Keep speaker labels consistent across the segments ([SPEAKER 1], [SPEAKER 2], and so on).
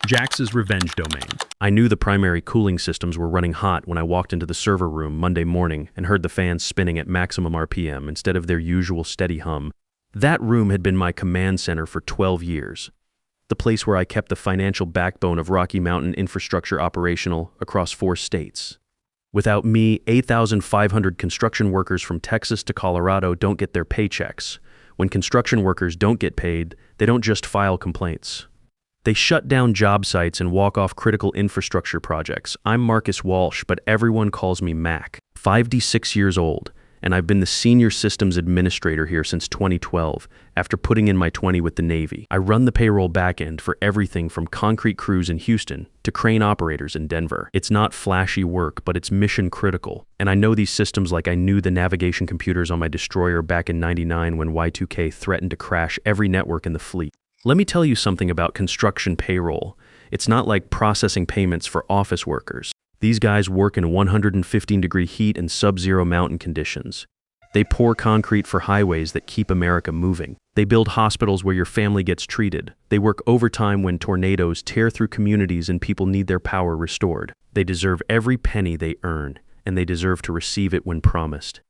[SPEAKER 1] Jax's revenge domain. I knew the primary cooling systems were running hot when I walked into the server room Monday morning and heard the fans spinning at maximum RPM instead of their usual steady hum. That room had been my command center for 12 years. The place where I kept the financial backbone of Rocky Mountain infrastructure operational across 4 states. Without me, 8,500 construction workers from Texas to Colorado don't get their paychecks. When construction workers don't get paid, they don't just file complaints. They shut down job sites and walk off critical infrastructure projects. I'm Marcus Walsh, but everyone calls me Mac. 56 years old, and I've been the senior systems administrator here since 2012, after putting in my 20 with the Navy. I run the payroll backend for everything from concrete crews in Houston to crane operators in Denver. It's not flashy work, but it's mission critical. And I know these systems like I knew the navigation computers on my destroyer back in '99 when Y2K threatened to crash every network in the fleet. Let me tell you something about construction payroll. It's not like processing payments for office workers. These guys work in 115-degree heat and sub-zero mountain conditions. They pour concrete for highways that keep America moving. They build hospitals where your family gets treated. They work overtime when tornadoes tear through communities and people need their power restored. They deserve every penny they earn, and they deserve to receive it when promised.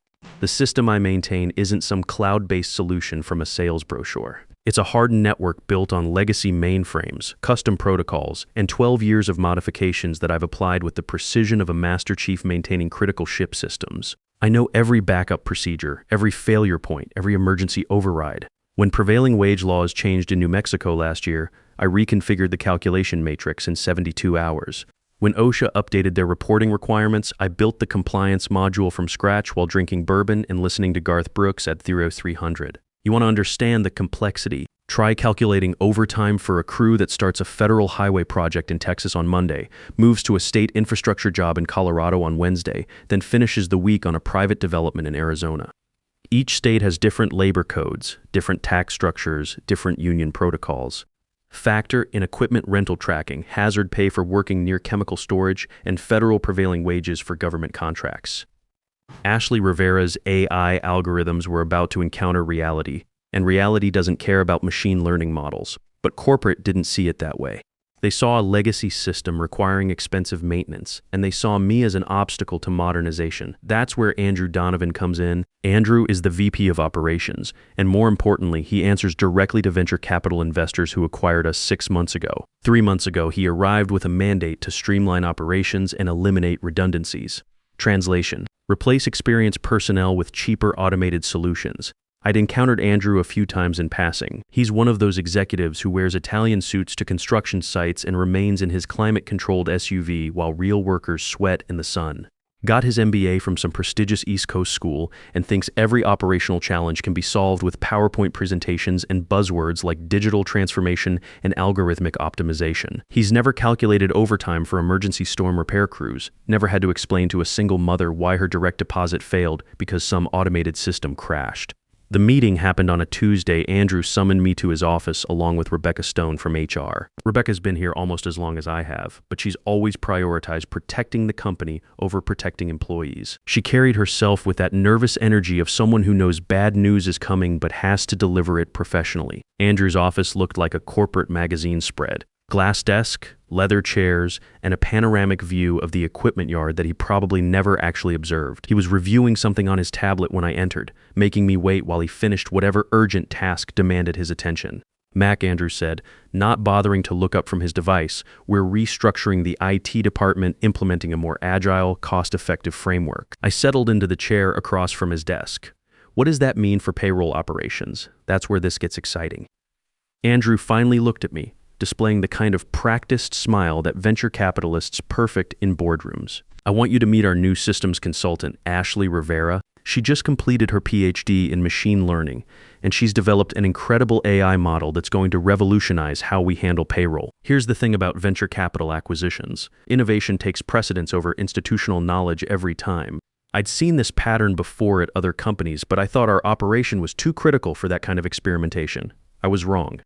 [SPEAKER 1] The system I maintain isn't some cloud-based solution from a sales brochure. It's a hardened network built on legacy mainframes, custom protocols, and 12 years of modifications that I've applied with the precision of a master chief maintaining critical ship systems. I know every backup procedure, every failure point, every emergency override. When prevailing wage laws changed in New Mexico last year, I reconfigured the calculation matrix in 72 hours. When OSHA updated their reporting requirements, I built the compliance module from scratch while drinking bourbon and listening to Garth Brooks at Thero 300. You want to understand the complexity? Try calculating overtime for a crew that starts a federal highway project in Texas on Monday, moves to a state infrastructure job in Colorado on Wednesday, then finishes the week on a private development in Arizona. Each state has different labor codes, different tax structures, different union protocols. Factor in equipment rental tracking, hazard pay for working near chemical storage, and federal prevailing wages for government contracts. Ashley Rivera's AI algorithms were about to encounter reality, and reality doesn't care about machine learning models, but corporate didn't see it that way. They saw a legacy system requiring expensive maintenance, and they saw me as an obstacle to modernization. That's where Andrew Donovan comes in. Andrew is the VP of Operations, and more importantly, he answers directly to venture capital investors who acquired us 6 months ago. 3 months ago, he arrived with a mandate to streamline operations and eliminate redundancies. Translation: replace experienced personnel with cheaper automated solutions. I'd encountered Andrew a few times in passing. He's one of those executives who wears Italian suits to construction sites and remains in his climate-controlled SUV while real workers sweat in the sun. Got his MBA from some prestigious East Coast school and thinks every operational challenge can be solved with PowerPoint presentations and buzzwords like digital transformation and algorithmic optimization. He's never calculated overtime for emergency storm repair crews, never had to explain to a single mother why her direct deposit failed because some automated system crashed. The meeting happened on a Tuesday. Andrew summoned me to his office along with Rebecca Stone from HR. Rebecca's been here almost as long as I have, but she's always prioritized protecting the company over protecting employees. She carried herself with that nervous energy of someone who knows bad news is coming but has to deliver it professionally. Andrew's office looked like a corporate magazine spread. Glass desk, leather chairs, and a panoramic view of the equipment yard that he probably never actually observed. He was reviewing something on his tablet when I entered, making me wait while he finished whatever urgent task demanded his attention. Mac, Andrew said, not bothering to look up from his device, we're restructuring the IT department, implementing a more agile, cost-effective framework. I settled into the chair across from his desk. What does that mean for payroll operations? That's where this gets exciting. Andrew finally looked at me, displaying the kind of practiced smile that venture capitalists perfect in boardrooms. I want you to meet our new systems consultant, Ashley Rivera. She just completed her PhD in machine learning, and she's developed an incredible AI model that's going to revolutionize how we handle payroll. Here's the thing about venture capital acquisitions. Innovation takes precedence over institutional knowledge every time. I'd seen this pattern before at other companies, but I thought our operation was too critical for that kind of experimentation. I was wrong.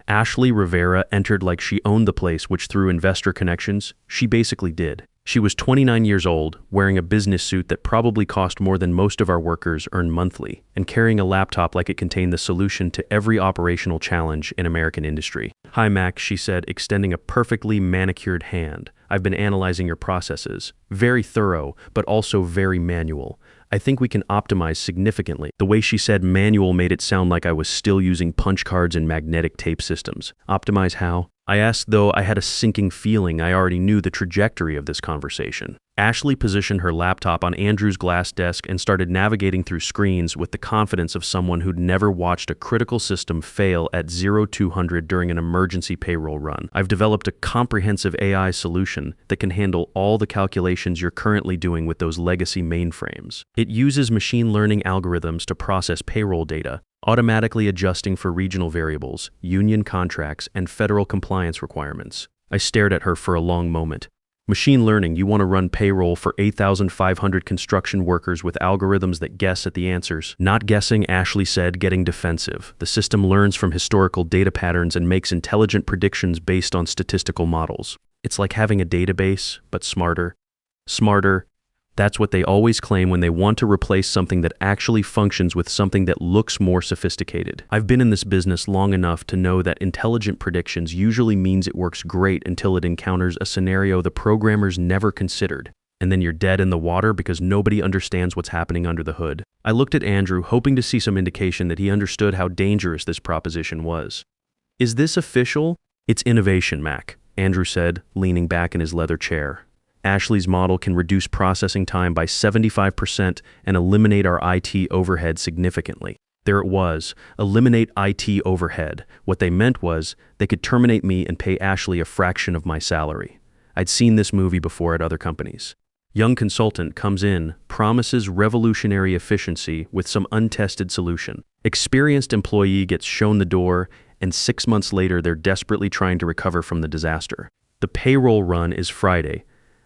[SPEAKER 1] Ashley Rivera entered like she owned the place, which through investor connections, she basically did. She was 29 years old, wearing a business suit that probably cost more than most of our workers earn monthly, and carrying a laptop like it contained the solution to every operational challenge in American industry. "Hi, Mac," she said, extending a perfectly manicured hand. "I've been analyzing your processes. Very thorough, but also very manual. I think we can optimize significantly." The way she said manual made it sound like I was still using punch cards and magnetic tape systems. Optimize how? I asked, though I had a sinking feeling I already knew the trajectory of this conversation. Ashley positioned her laptop on Andrew's glass desk and started navigating through screens with the confidence of someone who'd never watched a critical system fail at 0-200 during an emergency payroll run. "I've developed a comprehensive AI solution that can handle all the calculations you're currently doing with those legacy mainframes. It uses machine learning algorithms to process payroll data, automatically adjusting for regional variables, union contracts, and federal compliance requirements." I stared at her for a long moment. "Machine learning, you want to run payroll for 8,500 construction workers with algorithms that guess at the answers?" "Not guessing," Ashley said, getting defensive. "The system learns from historical data patterns and makes intelligent predictions based on statistical models. It's like having a database, but smarter." Smarter. That's what they always claim when they want to replace something that actually functions with something that looks more sophisticated. I've been in this business long enough to know that intelligent predictions usually means it works great until it encounters a scenario the programmers never considered. And then you're dead in the water because nobody understands what's happening under the hood. I looked at Andrew, hoping to see some indication that he understood how dangerous this proposition was. "Is this official?" "It's innovation, Mac," Andrew said, leaning back in his leather chair. "Ashley's model can reduce processing time by 75% and eliminate our IT overhead significantly." There it was, eliminate IT overhead. What they meant was they could terminate me and pay Ashley a fraction of my salary. I'd seen this movie before at other companies. Young consultant comes in, promises revolutionary efficiency with some untested solution. Experienced employee gets shown the door, and 6 months later they're desperately trying to recover from the disaster. "The payroll run is Friday,"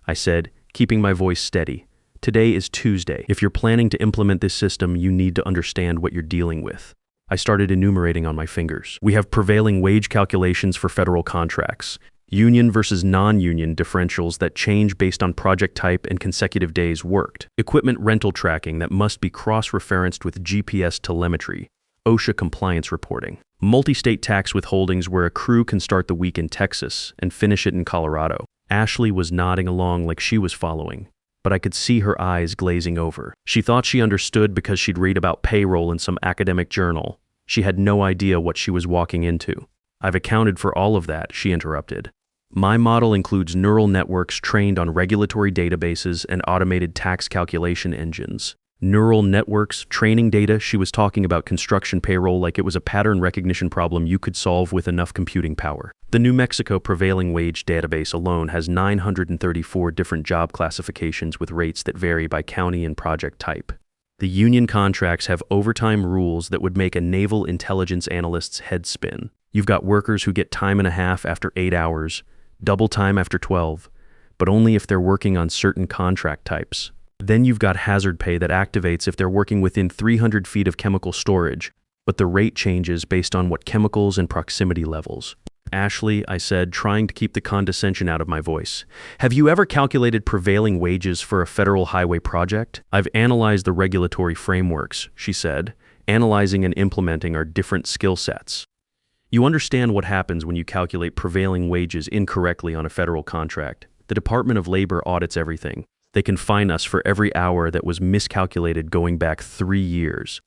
[SPEAKER 1] I said, keeping my voice steady. "Today is Tuesday. If you're planning to implement this system, you need to understand what you're dealing with." I started enumerating on my fingers. "We have prevailing wage calculations for federal contracts, union versus non-union differentials that change based on project type and consecutive days worked, equipment rental tracking that must be cross-referenced with GPS telemetry, OSHA compliance reporting, multi-state tax withholdings where a crew can start the week in Texas and finish it in Colorado." Ashley was nodding along like she was following, but I could see her eyes glazing over. She thought she understood because she'd read about payroll in some academic journal. She had no idea what she was walking into. "I've accounted for all of that," she interrupted. "My model includes neural networks trained on regulatory databases and automated tax calculation engines." Neural networks, training data. She was talking about construction payroll like it was a pattern recognition problem you could solve with enough computing power. The New Mexico prevailing wage database alone has 934 different job classifications with rates that vary by county and project type. The union contracts have overtime rules that would make a naval intelligence analyst's head spin. You've got workers who get time and a half after 8 hours, double time after 12, but only if they're working on certain contract types. Then you've got hazard pay that activates if they're working within 300 feet of chemical storage, but the rate changes based on what chemicals and proximity levels. "Ashley," I said, trying to keep the condescension out of my voice, "have you ever calculated prevailing wages for a federal highway project?" "I've analyzed the regulatory frameworks," she said. "Analyzing and implementing are different skill sets. You understand what happens when you calculate prevailing wages incorrectly on a federal contract. The Department of Labor audits everything. They can fine us for every hour that was miscalculated going back 3 years.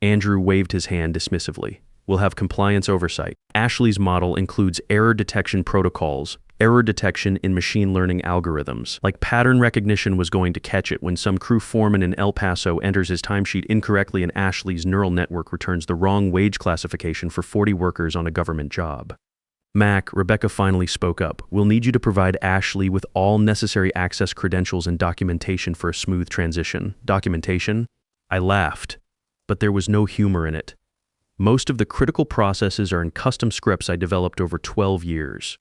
[SPEAKER 1] Andrew waved his hand dismissively. "We'll have compliance oversight." Ashley's model includes error detection protocols, error detection in machine learning algorithms. Like pattern recognition was going to catch it when some crew foreman in El Paso enters his timesheet incorrectly and Ashley's neural network returns the wrong wage classification for 40 workers on a government job. "Mac," Rebecca finally spoke up, "we'll need you to provide Ashley with all necessary access credentials and documentation for a smooth transition." "Documentation?" I laughed, but there was no humor in it. "Most of the critical processes are in custom scripts I developed over 12 years.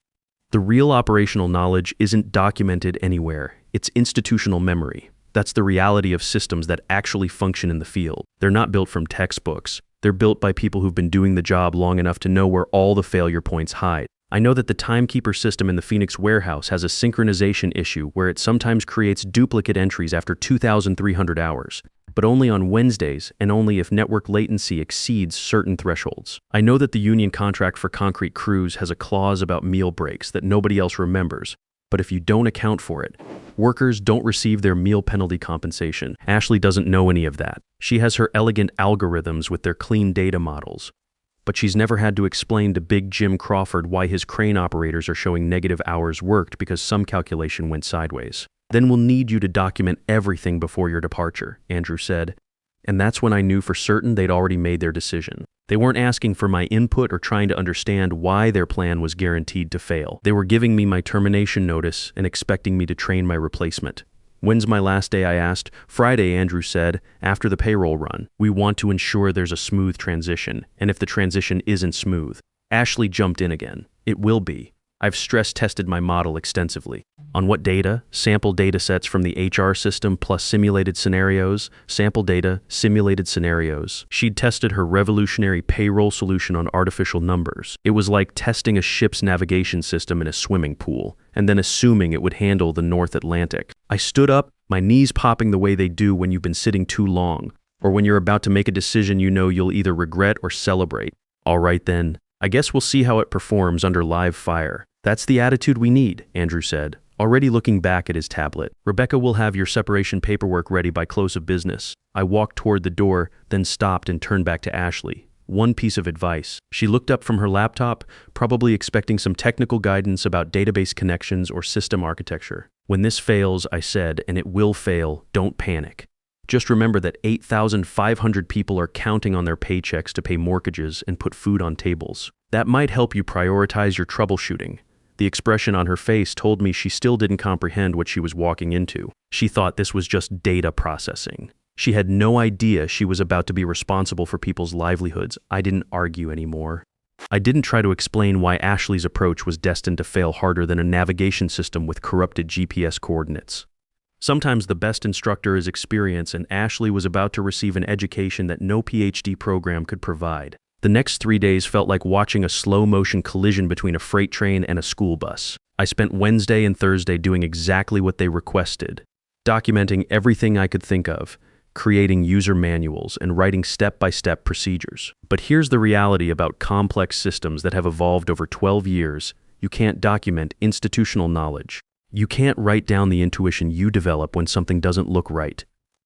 [SPEAKER 1] The real operational knowledge isn't documented anywhere. It's institutional memory. That's the reality of systems that actually function in the field. They're not built from textbooks. They're built by people who've been doing the job long enough to know where all the failure points hide." I know that the timekeeper system in the Phoenix warehouse has a synchronization issue where it sometimes creates duplicate entries after 2,300 hours, but only on Wednesdays and only if network latency exceeds certain thresholds. I know that the union contract for concrete crews has a clause about meal breaks that nobody else remembers, but if you don't account for it, workers don't receive their meal penalty compensation. Ashley doesn't know any of that. She has her elegant algorithms with their clean data models, but she's never had to explain to Big Jim Crawford why his crane operators are showing negative hours worked because some calculation went sideways. Then we'll need you to document everything before your departure, Andrew said. And that's when I knew for certain they'd already made their decision. They weren't asking for my input or trying to understand why their plan was guaranteed to fail. They were giving me my termination notice and expecting me to train my replacement. When's my last day, I asked. Friday, Andrew said, after the payroll run. We want to ensure there's a smooth transition, and if the transition isn't smooth. Ashley jumped in again. It will be. I've stress-tested my model extensively. On what data? Sample data sets from the HR system plus simulated scenarios. Sample data, simulated scenarios. She'd tested her revolutionary payroll solution on artificial numbers. It was like testing a ship's navigation system in a swimming pool, and then assuming it would handle the North Atlantic. I stood up, my knees popping the way they do when you've been sitting too long, or when you're about to make a decision you know you'll either regret or celebrate. All right then. I guess we'll see how it performs under live fire. That's the attitude we need, Andrew said, already looking back at his tablet. Rebecca will have your separation paperwork ready by close of business. I walked toward the door, then stopped and turned back to Ashley. One piece of advice. She looked up from her laptop, probably expecting some technical guidance about database connections or system architecture. When this fails, I said, and it will fail, don't panic. Just remember that 8,500 people are counting on their paychecks to pay mortgages and put food on tables. That might help you prioritize your troubleshooting. The expression on her face told me she still didn't comprehend what she was walking into. She thought this was just data processing. She had no idea she was about to be responsible for people's livelihoods. I didn't argue anymore. I didn't try to explain why Ashley's approach was destined to fail harder than a navigation system with corrupted GPS coordinates. Sometimes the best instructor is experience, and Ashley was about to receive an education that no PhD program could provide. The next 3 days felt like watching a slow-motion collision between a freight train and a school bus. I spent Wednesday and Thursday doing exactly what they requested, documenting everything I could think of, creating user manuals, and writing step-by-step procedures. But here's the reality about complex systems that have evolved over 12 years. You can't document institutional knowledge. You can't write down the intuition you develop when something doesn't look right,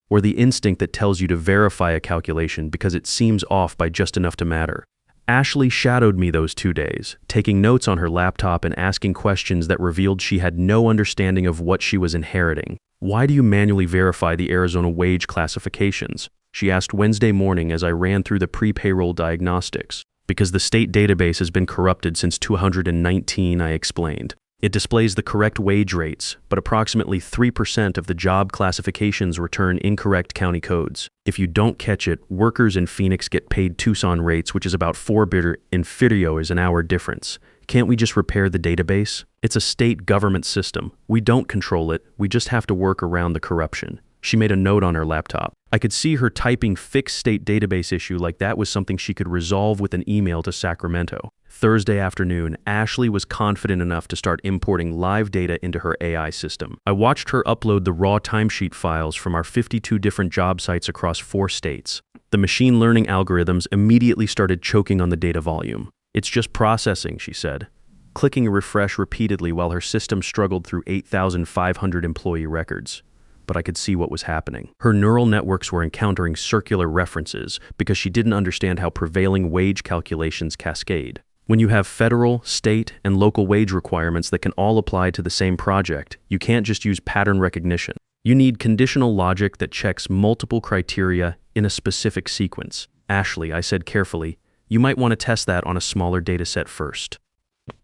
[SPEAKER 1] or the instinct that tells you to verify a calculation because it seems off by just enough to matter. Ashley shadowed me those 2 days, taking notes on her laptop and asking questions that revealed she had no understanding of what she was inheriting. Why do you manually verify the Arizona wage classifications? She asked Wednesday morning as I ran through the pre-payroll diagnostics. Because the state database has been corrupted since 2019, I explained. It displays the correct wage rates, but approximately 3% of the job classifications return incorrect county codes. If you don't catch it, workers in Phoenix get paid Tucson rates, which is about 4 bidder inferiores an hour difference. Can't we just repair the database? It's a state government system. We don't control it, we just have to work around the corruption. She made a note on her laptop. I could see her typing fixed state database issue like that was something she could resolve with an email to Sacramento. Thursday afternoon, Ashley was confident enough to start importing live data into her AI system. I watched her upload the raw timesheet files from our 52 different job sites across 4 states. The machine learning algorithms immediately started choking on the data volume. It's just processing, she said, clicking refresh repeatedly while her system struggled through 8,500 employee records. But I could see what was happening. Her neural networks were encountering circular references because she didn't understand how prevailing wage calculations cascade. When you have federal, state, and local wage requirements that can all apply to the same project, you can't just use pattern recognition. You need conditional logic that checks multiple criteria in a specific sequence. Ashley, I said carefully, you might want to test that on a smaller dataset first.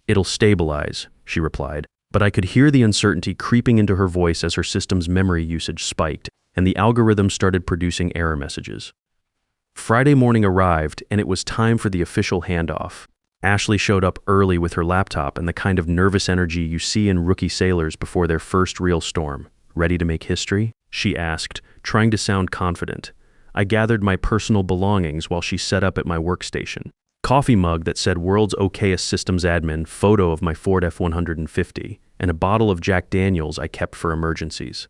[SPEAKER 1] It'll stabilize, she replied. But I could hear the uncertainty creeping into her voice as her system's memory usage spiked, and the algorithm started producing error messages. Friday morning arrived, and it was time for the official handoff. Ashley showed up early with her laptop and the kind of nervous energy you see in rookie sailors before their first real storm. Ready to make history? She asked, trying to sound confident. I gathered my personal belongings while she set up at my workstation. coffee mug that said "World's Okayest Systems Admin," photo of my Ford F-150, and a bottle of Jack Daniels I kept for emergencies.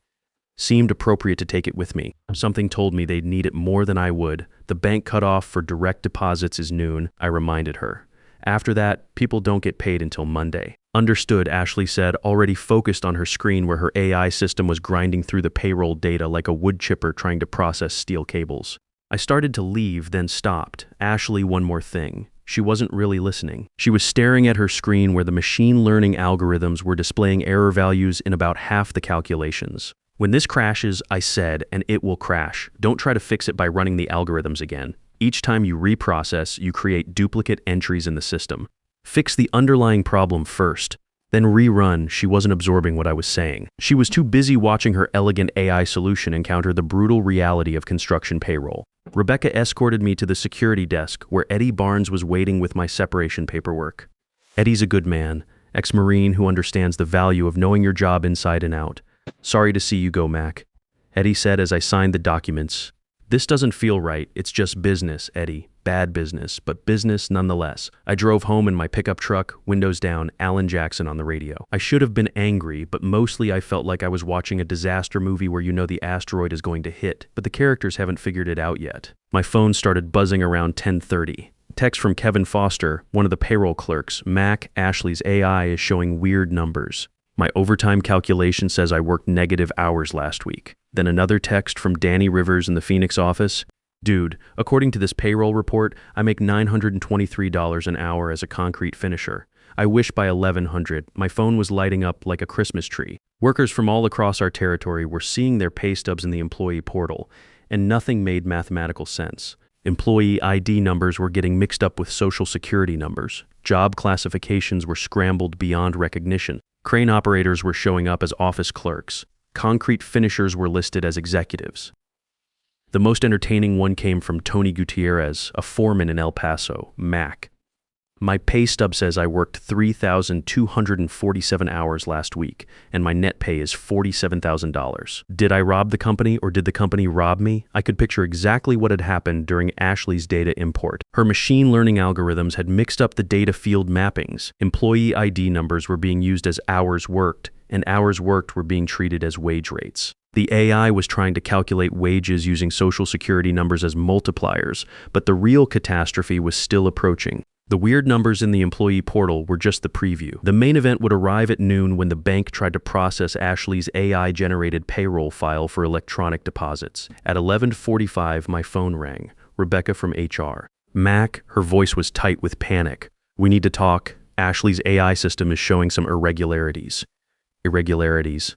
[SPEAKER 1] Seemed appropriate to take it with me. Something told me they'd need it more than I would. The bank cutoff for direct deposits is noon, I reminded her. After that, people don't get paid until Monday. Understood, Ashley said, already focused on her screen where her AI system was grinding through the payroll data like a wood chipper trying to process steel cables. I started to leave, then stopped. Ashley, one more thing. She wasn't really listening. She was staring at her screen where the machine learning algorithms were displaying error values in about half the calculations. When this crashes, I said, and it will crash. Don't try to fix it by running the algorithms again. Each time you reprocess, you create duplicate entries in the system. Fix the underlying problem first, then rerun. She wasn't absorbing what I was saying. She was too busy watching her elegant AI solution encounter the brutal reality of construction payroll. Rebecca escorted me to the security desk where Eddie Barnes was waiting with my separation paperwork. Eddie's a good man, ex-Marine who understands the value of knowing your job inside and out. Sorry to see you go, Mac, Eddie said as I signed the documents. This doesn't feel right. It's just business, Eddie. Bad business, but business nonetheless. I drove home in my pickup truck, windows down, Alan Jackson on the radio. I should have been angry, but mostly I felt like I was watching a disaster movie where you know the asteroid is going to hit, but the characters haven't figured it out yet. My phone started buzzing around 10:30. Text from Kevin Foster, one of the payroll clerks. Mac, Ashley's AI is showing weird numbers. My overtime calculation says I worked negative hours last week. Then another text from Danny Rivers in the Phoenix office. Dude, according to this payroll report, I make $923 an hour as a concrete finisher. I wish by 1100, my phone was lighting up like a Christmas tree. Workers from all across our territory were seeing their pay stubs in the employee portal, and nothing made mathematical sense. Employee ID numbers were getting mixed up with social security numbers. Job classifications were scrambled beyond recognition. Crane operators were showing up as office clerks. Concrete finishers were listed as executives. The most entertaining one came from Tony Gutierrez, a foreman in El Paso, Mac. My pay stub says I worked 3,247 hours last week, and my net pay is $47,000. Did I rob the company, or did the company rob me? I could picture exactly what had happened during Ashley's data import. Her machine learning algorithms had mixed up the data field mappings. Employee ID numbers were being used as hours worked, and hours worked were being treated as wage rates. The AI was trying to calculate wages using social security numbers as multipliers, but the real catastrophe was still approaching. The weird numbers in the employee portal were just the preview. The main event would arrive at noon when the bank tried to process Ashley's AI-generated payroll file for electronic deposits. At 11:45, my phone rang. Rebecca from HR. Mac, her voice was tight with panic. We need to talk. Ashley's AI system is showing some irregularities.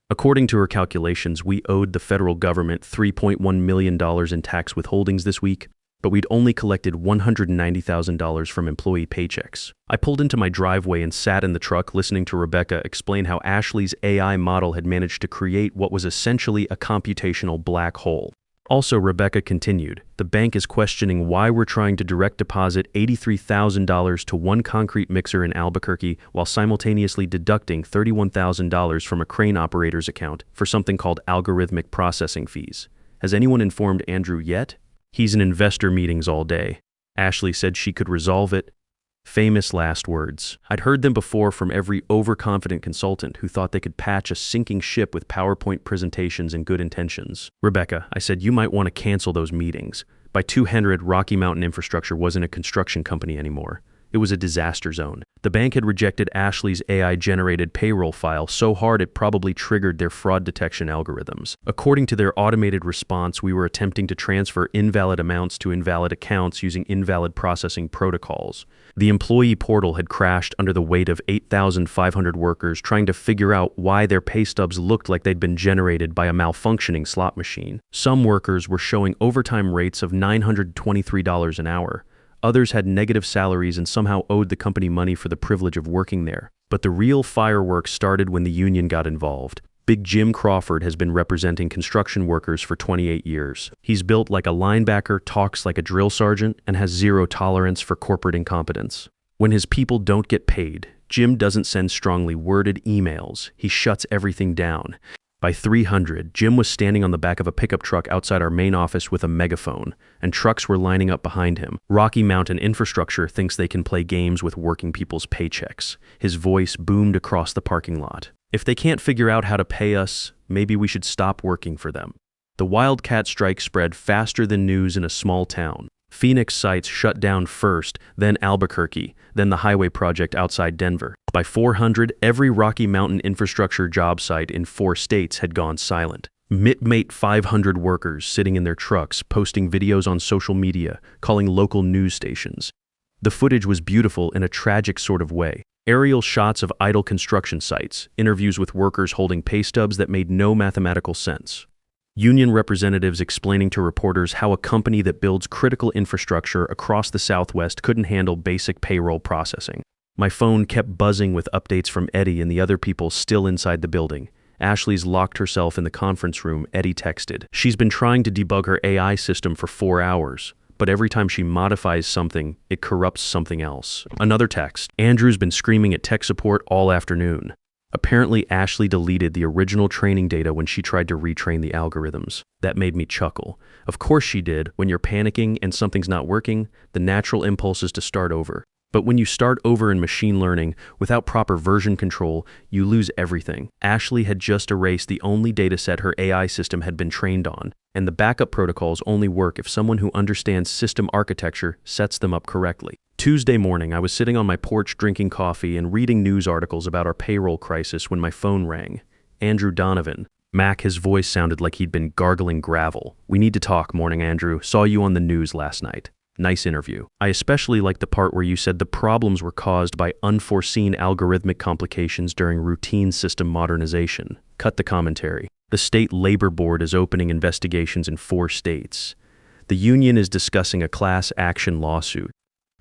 [SPEAKER 1] According to her calculations, we owed the federal government $3.1 million in tax withholdings this week, but we'd only collected $190,000 from employee paychecks. I pulled into my driveway and sat in the truck listening to Rebecca explain how Ashley's AI model had managed to create what was essentially a computational black hole. Also, Rebecca continued, the bank is questioning why we're trying to direct deposit $83,000 to one concrete mixer in Albuquerque while simultaneously deducting $31,000 from a crane operator's account for something called algorithmic processing fees. Has anyone informed Andrew yet? He's in investor meetings all day. Ashley said she could resolve it. Famous last words. I'd heard them before from every overconfident consultant who thought they could patch a sinking ship with PowerPoint presentations and good intentions. Rebecca, I said you might want to cancel those meetings. By 200, Rocky Mountain Infrastructure wasn't a construction company anymore. It was a disaster zone. The bank had rejected Ashley's AI-generated payroll file so hard it probably triggered their fraud detection algorithms. According to their automated response, we were attempting to transfer invalid amounts to invalid accounts using invalid processing protocols. The employee portal had crashed under the weight of 8,500 workers trying to figure out why their pay stubs looked like they'd been generated by a malfunctioning slot machine. Some workers were showing overtime rates of $923 an hour. Others had negative salaries and somehow owed the company money for the privilege of working there. But the real fireworks started when the union got involved. Big Jim Crawford has been representing construction workers for 28 years. He's built like a linebacker, talks like a drill sergeant, and has zero tolerance for corporate incompetence. When his people don't get paid, Jim doesn't send strongly worded emails. He shuts everything down. By 300, Jim was standing on the back of a pickup truck outside our main office with a megaphone, and trucks were lining up behind him. Rocky Mountain Infrastructure thinks they can play games with working people's paychecks. His voice boomed across the parking lot. If they can't figure out how to pay us, maybe we should stop working for them. The wildcat strike spread faster than news in a small town. Phoenix sites shut down first, then Albuquerque, then the highway project outside Denver. By 400, every Rocky Mountain Infrastructure job site in 4 states had gone silent. Mitmate 500 workers sitting in their trucks, posting videos on social media, calling local news stations. The footage was beautiful in a tragic sort of way. Aerial shots of idle construction sites, interviews with workers holding pay stubs that made no mathematical sense. Union representatives explaining to reporters how a company that builds critical infrastructure across the Southwest couldn't handle basic payroll processing. My phone kept buzzing with updates from Eddie and the other people still inside the building. Ashley's locked herself in the conference room, Eddie texted. She's been trying to debug her AI system for 4 hours, but every time she modifies something, it corrupts something else. Another text. Andrew's been screaming at tech support all afternoon. Apparently, Ashley deleted the original training data when she tried to retrain the algorithms. That made me chuckle. Of course she did. When you're panicking and something's not working, the natural impulse is to start over. But when you start over in machine learning without proper version control, you lose everything. Ashley had just erased the only dataset her AI system had been trained on, and the backup protocols only work if someone who understands system architecture sets them up correctly. Tuesday morning, I was sitting on my porch drinking coffee and reading news articles about our payroll crisis when my phone rang. Andrew Donovan. Mac, his voice sounded like he'd been gargling gravel. "We need to talk, morning Andrew. Saw you on the news last night. Nice interview. I especially liked the part where you said the problems were caused by unforeseen algorithmic complications during routine system modernization. Cut the commentary. The state labor board is opening investigations in 4 states. The union is discussing a class action lawsuit.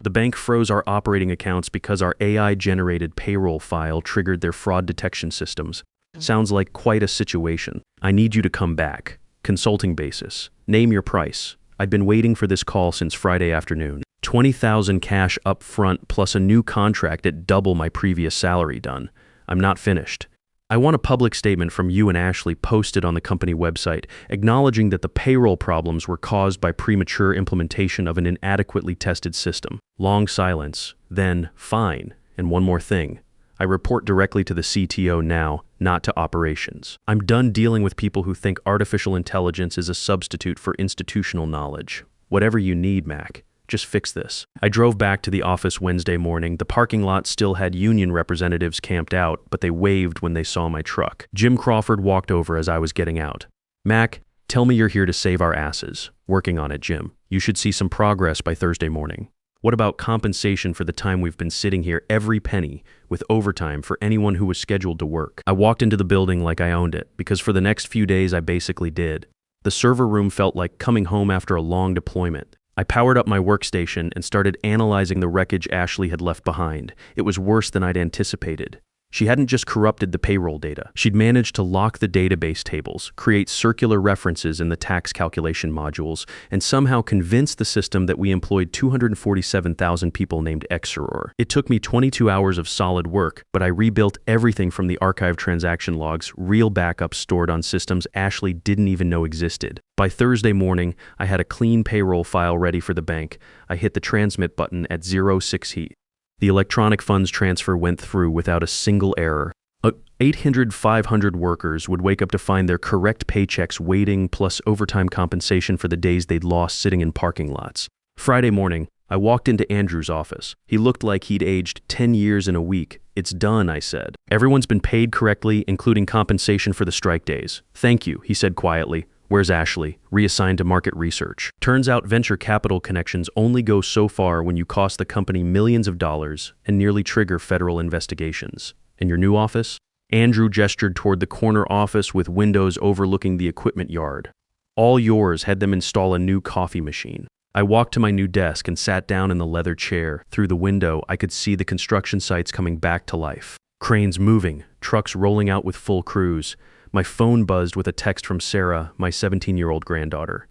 [SPEAKER 1] The bank froze our operating accounts because our AI-generated payroll file triggered their fraud detection systems. Sounds like quite a situation. I need you to come back. Consulting basis. Name your price. I'd been waiting for this call since Friday afternoon. $20,000 cash up front plus a new contract at double my previous salary done. I'm not finished. I want a public statement from you and Ashley posted on the company website, acknowledging that the payroll problems were caused by premature implementation of an inadequately tested system. Long silence. Then, fine. And one more thing. I report directly to the CTO now, not to operations. I'm done dealing with people who think artificial intelligence is a substitute for institutional knowledge. Whatever you need, Mac. Just fix this. I drove back to the office Wednesday morning. The parking lot still had union representatives camped out, but they waved when they saw my truck. Jim Crawford walked over as I was getting out. "Mac, tell me you're here to save our asses." "Working on it, Jim. You should see some progress by Thursday morning." "What about compensation for the time we've been sitting here, every penny, with overtime for anyone who was scheduled to work?" I walked into the building like I owned it, because for the next few days I basically did. The server room felt like coming home after a long deployment. I powered up my workstation and started analyzing the wreckage Ashley had left behind. It was worse than I'd anticipated. She hadn't just corrupted the payroll data. She'd managed to lock the database tables, create circular references in the tax calculation modules, and somehow convince the system that we employed 247,000 people named Xeror. It took me 22 hours of solid work, but I rebuilt everything from the archived transaction logs, real backups stored on systems Ashley didn't even know existed. By Thursday morning, I had a clean payroll file ready for the bank. I hit the transmit button at 06 heat. The electronic funds transfer went through without a single error. 500 workers would wake up to find their correct paychecks waiting, plus overtime compensation for the days they'd lost sitting in parking lots. Friday morning, I walked into Andrew's office. He looked like he'd aged 10 years in a week. "It's done," I said. "Everyone's been paid correctly, including compensation for the strike days." "Thank you," he said quietly. "Where's Ashley?" "Reassigned to market research." Turns out venture capital connections only go so far when you cost the company millions of dollars and nearly trigger federal investigations. "In your new office?" Andrew gestured toward the corner office with windows overlooking the equipment yard. "All yours. Had them install a new coffee machine." I walked to my new desk and sat down in the leather chair. Through the window, I could see the construction sites coming back to life. Cranes moving, trucks rolling out with full crews. My phone buzzed with a text from Sarah, my 17-year-old granddaughter.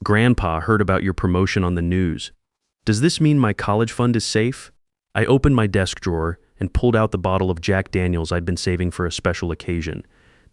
[SPEAKER 1] "Grandpa heard about your promotion on the news. Does this mean my college fund is safe?" I opened my desk drawer and pulled out the bottle of Jack Daniels I'd been saving for a special occasion.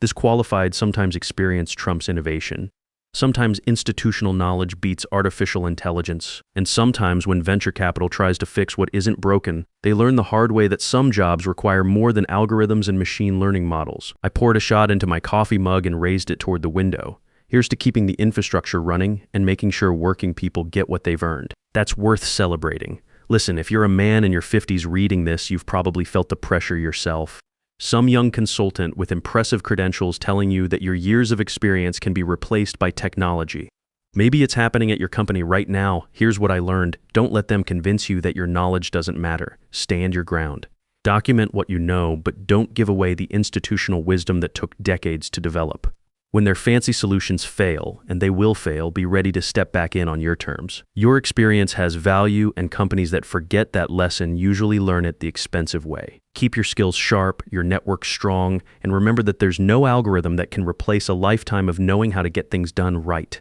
[SPEAKER 1] This qualified, sometimes experience trumps innovation. Sometimes institutional knowledge beats artificial intelligence. And sometimes when venture capital tries to fix what isn't broken, they learn the hard way that some jobs require more than algorithms and machine learning models. I poured a shot into my coffee mug and raised it toward the window. Here's to keeping the infrastructure running and making sure working people get what they've earned. That's worth celebrating. Listen, if you're a man in your 50s reading this, you've probably felt the pressure yourself. Some young consultant with impressive credentials telling you that your years of experience can be replaced by technology. Maybe it's happening at your company right now. Here's what I learned. Don't let them convince you that your knowledge doesn't matter. Stand your ground. Document what you know, but don't give away the institutional wisdom that took decades to develop. When their fancy solutions fail, and they will fail, be ready to step back in on your terms. Your experience has value, and companies that forget that lesson usually learn it the expensive way. Keep your skills sharp, your network strong, and remember that there's no algorithm that can replace a lifetime of knowing how to get things done right.